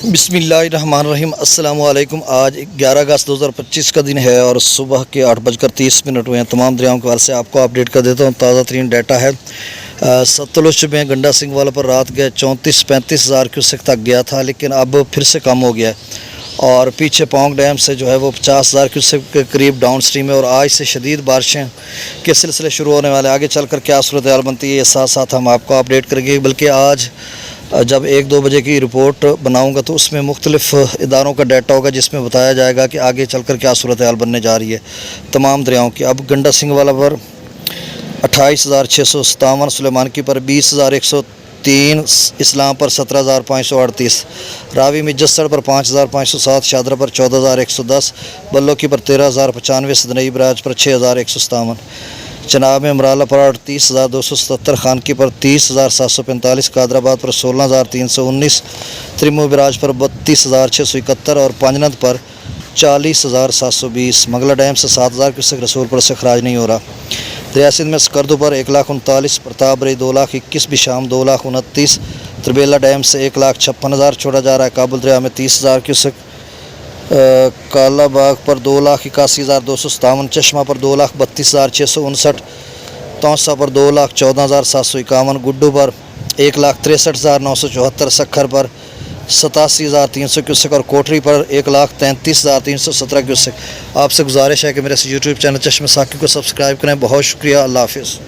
بسم اللہ الرحمن الرحیم۔ السلام علیکم۔ آج 11 اگست 2025 کا دن ہے اور صبح کے 8:30 ہوئے ہیں۔ تمام دریاؤں کے حوالے سے آپ کو اپڈیٹ کر دیتا ہوں۔ تازہ ترین ڈیٹا ہے، ستلج میں گنڈا سنگھ والا پر رات گئے 34-35 ہزار کیوسک تک گیا تھا، لیکن اب پھر سے کم ہو گیا ہے اور پیچھے پونگ ڈیم سے جو ہے وہ 50 ہزار کیوسک کے قریب ڈاؤن سٹریم ہے اور آج سے شدید بارشیں کے سلسلے شروع ہونے والے۔ آگے چل کر کیا صورتحال بنتی ہے یہ ساتھ ساتھ ہم آپ کو اپڈیٹ کریں گے، بلکہ آج جب 1-2 بجے کی رپورٹ بناؤں گا تو اس میں مختلف اداروں کا ڈیٹا ہوگا جس میں بتایا جائے گا کہ آگے چل کر کیا صورتحال بننے جا رہی ہے تمام دریاؤں کی۔ اب گنڈا سنگھ والا پر 28,657، سلیمان کی پر 20,103، اسلام پر 17,538، راوی میں جسڑ پر 5,507، شادرہ پر 14,110، بلو کی پر 13,095، سدنئی براج پر 6,157، چناب میں امرالہ پر 38,277، خانکی پر 30,745، قادر آباد پر 16,319، تریمو براج پر 32,671 اور پانجند پر 40,720۔ منگلہ ڈیم سے 7,000 کیوسک، رسول پور سے خراج نہیں ہو رہا۔ دریا سندھ میں سکردو پر 1,39، پرتاپ ریچھ 2,21، بشام 2,29، تربیلا ڈیم سے 1,56,000 چھوڑا جا رہا ہے۔ کابل دریا میں 30,000 کیوسک، کالا باغ پر 2,81,257، چشمہ پر 2,32,659، توسا پر 2,14,751، گڈو پر 1,63,974، سکھر پر 87,300 کیوسک اور کوٹری پر 1,33,317 کیوسک۔ آپ سے گزارش ہے کہ میرے یوٹیوب چینل چشمہ ساقی کو سبسکرائب کریں۔ بہت شکریہ، اللہ حافظ۔